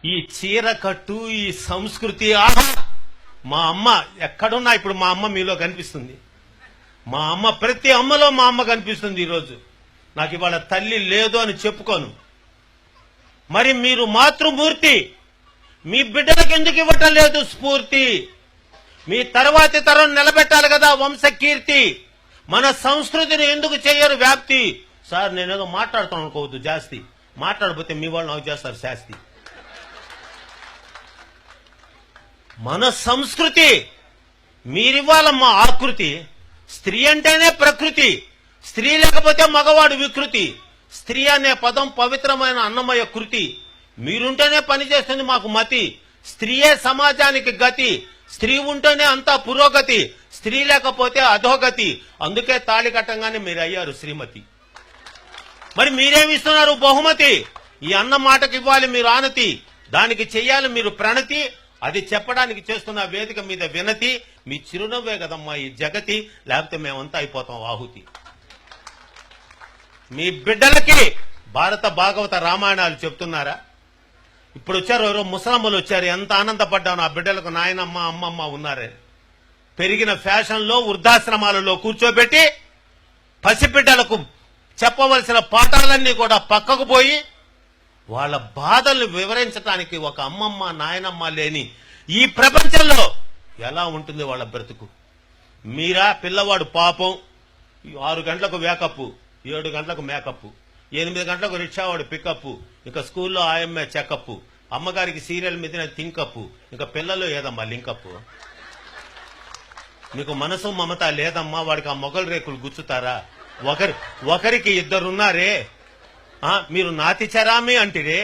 ఈ చీర కట్టు, ఈ సంస్కృతి, ఆహా! మా అమ్మ ఎక్కడున్నా ఇప్పుడు మా అమ్మ మీలో కనిపిస్తుంది. మా అమ్మ ప్రతి అమ్మలో మా అమ్మ కనిపిస్తుంది. ఈరోజు నాకు ఇవాళ తల్లి లేదు అని చెప్పుకోను. మరి మీరు మాతృమూర్తి, మీ బిడ్డలకు ఎందుకు ఇవ్వటం లేదు స్ఫూర్తి? మీ తర్వాతి తరం నిలబెట్టాలి కదా వంశకీర్తి. మన సంస్కృతిని ఎందుకు చేయరు వ్యాప్తి? సార్ నేనేదో మాట్లాడుతాను అనుకోవద్దు, జాస్తి మాట్లాడకపోతే మీ వాళ్ళు నాకు చేస్తారు శాస్తి. మన సంస్కృతి మీరివ్వాలమ్మా ఆకృతి. స్త్రీ అంటేనే ప్రకృతి, స్త్రీ లేకపోతే మగవాడు వికృతి. స్త్రీ అనే పదం పవిత్రమైన అన్నమయ కృతి. మీరుంటేనే పనిచేస్తుంది మాకు మతి. స్త్రీయే సమాజానికి గతి. స్త్రీ ఉంటేనే అంతా పురోగతి, స్త్రీ లేకపోతే అధోగతి. అందుకే తాళి కట్టంగానే మీరు అయ్యారు శ్రీమతి. మరి మీరేమిస్తున్నారు బహుమతి? ఈ అన్న మాటకి ఇవ్వాలి మీరు ఆనతి, దానికి చెయ్యాలి మీరు ప్రణతి. అది చెప్పడానికి చేస్తున్న వేదిక మీద వినతి. మీ చిరునవ్వే కదమ్మా ఈ జగతి, లేకపోతే మేమంతా అయిపోతాం ఆహుతి. మీ బిడ్డలకి భారత భాగవత రామాయణాలు చెప్తున్నారా? ఇప్పుడు వచ్చారు ఎవరో ముసలమ్మలు వచ్చారు, ఎంత ఆనందపడ్డాను. ఆ బిడ్డలకు నాయనమ్మ అమ్మమ్మ ఉన్నారే. పెరిగిన ఫ్యాషన్లో వృద్ధాశ్రమాలలో కూర్చోబెట్టి పసిబిడ్డలకు చెప్పవలసిన పాఠాలన్నీ కూడా పక్కకు పోయి వాళ్ళ బాధల్ని వివరించడానికి ఒక అమ్మమ్మ నాయనమ్మ లేని ఈ ప్రపంచంలో ఎలా ఉంటుంది వాళ్ళ బ్రతుకు? మీరా పిల్లవాడు పాపం 6 గంటలకు వేకప్, 7 గంటలకు మేకప్, 8 గంటలకు రిక్షావాడు పికప్, ఇంకా స్కూల్లో ఆయమ్మే చెకప్, అమ్మగారికి సీరియల్ మీద థింకప్, ఇంకా పిల్లలు ఏదమ్మా లింకప్? మీకు మనసు మమత లేదమ్మా, వాడికి ఆ మొగలు రేకులు గుచ్చుతారా? ఒకరికి 2 ఉన్నారే, మీరు నాతి చరామి అంటిరే.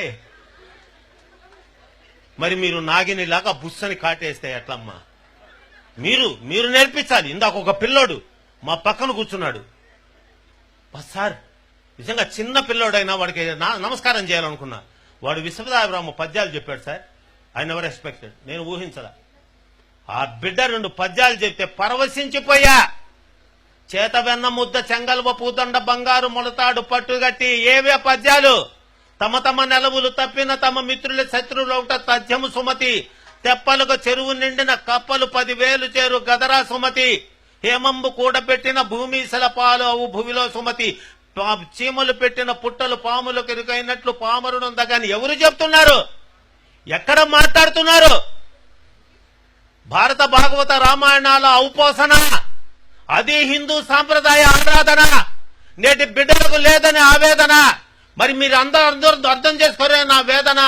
మరి మీరు నాగినిలాగా బుస్సని కాటేస్తే ఎట్లమ్మా? మీరు నేర్పించాలి. ఇందాక ఒక పిల్లోడు మా పక్కన కూర్చున్నాడు సార్, నిజంగా చిన్న పిల్లోడైనా వాడికి నమస్కారం చేయాలనుకున్నా. వాడు విశ్వనాథరామ పద్యాలు చెప్పాడు సార్. ఐ నెవర్ ఎక్స్పెక్టెడ్, నేను ఊహించలా. ఆ బిడ్డ 2 పద్యాలు చెప్తే పరవశించిపోయా. చేత వెన్న ముద్ద చెంగల్వ పూదండ బంగారు మొలతాడు పట్టుగట్టి ఏవే పద్యాలు. తమ తమ నెలవులు తప్పిన తమ మిత్రుల శత్రువులౌట తథ్యము సుమతి. తెప్పలుగా చెరువు నిండిన కప్పలు 10,000 చేరు గదరా సుమతి. హేమంబు కూడబెట్టిన భూమిశల పాలు అవు భువిలో సుమతి. చీమలు పెట్టిన పుట్టలు పాములు కెరుకైనట్లు పామరునుందగాని ఎవరు చెప్తున్నారు? ఎక్కడ మాట్లాడుతున్నారు? భారత భాగవత రామాయణాల ఔపోసన, అది హిందూ సాంప్రదాయ ఆరాధన. నేటి బిడ్డలకు లేదని ఆవేదన. మరి మీరు అందరూ అర్థం చేసుకోరే నా వేదన.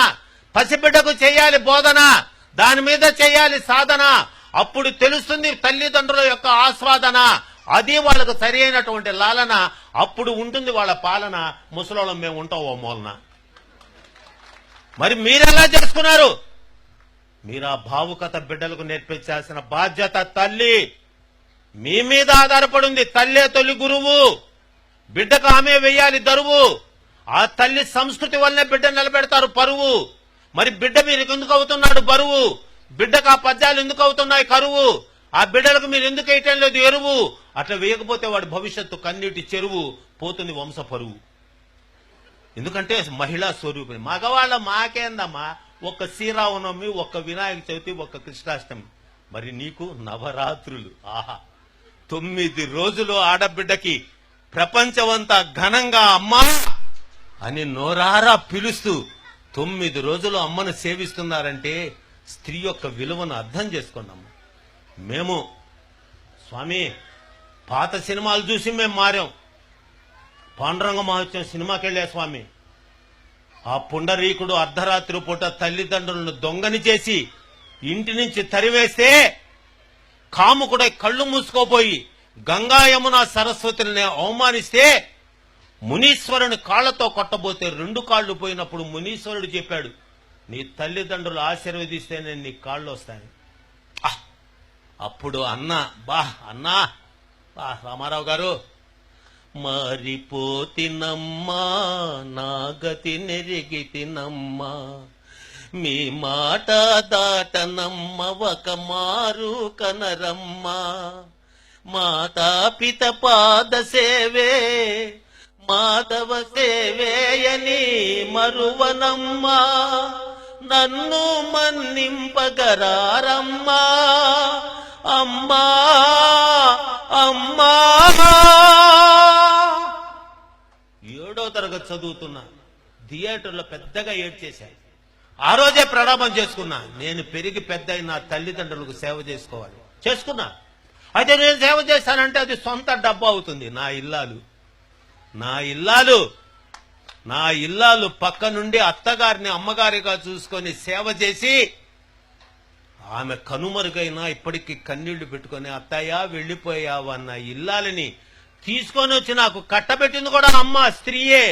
పసిబిడ్డకు చేయాలి బోధన, దాని మీద చేయాలి సాధన. అప్పుడు తెలుస్తుంది తల్లిదండ్రుల యొక్క ఆస్వాదన. అది వాళ్ళకు సరి అయినటువంటి లాలన. అప్పుడు ఉంటుంది వాళ్ళ పాలన. ముసలోళ్ళం మేము ఉంటాం ఓ మూలన. మరి మీరెలా చేసుకున్నారు? మీరు ఆ భావుకత బిడ్డలకు నేర్పించాల్సిన బాధ్యత తల్లి మీ మీద ఆధారపడింది. తల్లే తొలి గురువు, బిడ్డకు ఆమె వెయ్యాలి దరువు. ఆ తల్లి సంస్కృతి వల్లనే బిడ్డ నిలబెడతారు పరువు. మరి బిడ్డ మీరు ఎందుకు అవుతున్నాడు బరువు? బిడ్డకు ఆ పద్యాలు ఎందుకు అవుతున్నాయి కరువు? ఆ బిడ్డలకు మీరు ఎందుకు వేయటం లేదు ఎరువు? అట్లా వేయకపోతే వాడి భవిష్యత్తు కన్నీటి చెరువు, పోతుంది వంశ పరువు. ఎందుకంటే మహిళా స్వరూపిణి. మగవాళ్ళ మాకేందమ్మా, ఒక్క శ్రీరామనవమి, ఒక్క వినాయక చవితి, ఒక్క కృష్ణాష్టమి. మరి నీకు నవరాత్రులు. ఆహా, 9 రోజులు ఆడబిడ్డకి ప్రపంచమంతా ఘనంగా అమ్మా అని నోరారా పిలుస్తూ 9 రోజులు అమ్మను సేవిస్తున్నారంటే స్త్రీ యొక్క విలువను అర్థం చేసుకున్నాము. మేము స్వామి పాత సినిమాలు చూసి మేము మారాం. పాండురంగ మహోత్సవం సినిమాకి వెళ్ళే స్వామి, ఆ పుండరీకుడు అర్ధరాత్రి పూట తల్లిదండ్రులను దొంగని చేసి ఇంటి నుంచి తరివేస్తే కాముకుడై కళ్ళు మూసుకోపోయి గంగా యమున సరస్వతిని అవమానిస్తే మునీశ్వరుని కాళ్లతో కొట్టబోతే 2 కాళ్లు పోయినప్పుడు మునీశ్వరుడు చెప్పాడు, నీ తల్లిదండ్రులు ఆశీర్వదిస్తేనే నీ కాళ్ళు వస్తాయి. అప్పుడు అన్నా రామారావు గారు, మారిపోతినమ్మా నా గతి నెరిగితినమ్మా, మీ మాట దాటనమ్మ ఒక మారు కనరమ్మా, మాతా పిత పాద సేవే మాధవ సేవేయని మరువనమ్మా, నన్ను మన్నింపగరారమ్మా అమ్మా అమ్మా. 7వ తరగతి చదువుతున్నా, థియేటర్లో పెద్దగా ఏడ్చేశాను. ఆ రోజే ప్రణామం చేసుకున్నా, నేను పెరిగి పెద్ద నా తల్లిదండ్రులకు సేవ చేసుకోవాలి. చేసుకున్నా. అయితే నేను సేవ చేశానంటే అది సొంత డబ్బు అవుతుంది. నా ఇల్లాలు పక్క నుండి అత్తగారిని అమ్మగారిగా చూసుకొని సేవ చేసి ఆమె కనుమరుగైనా ఇప్పటికీ కన్నీళ్లు పెట్టుకొని అత్తయ్య వెళ్ళిపోయావన్న ఇల్లాలని తీసుకొని వచ్చి నాకు కట్టబెట్టింది కూడా అమ్మ, స్త్రీయే.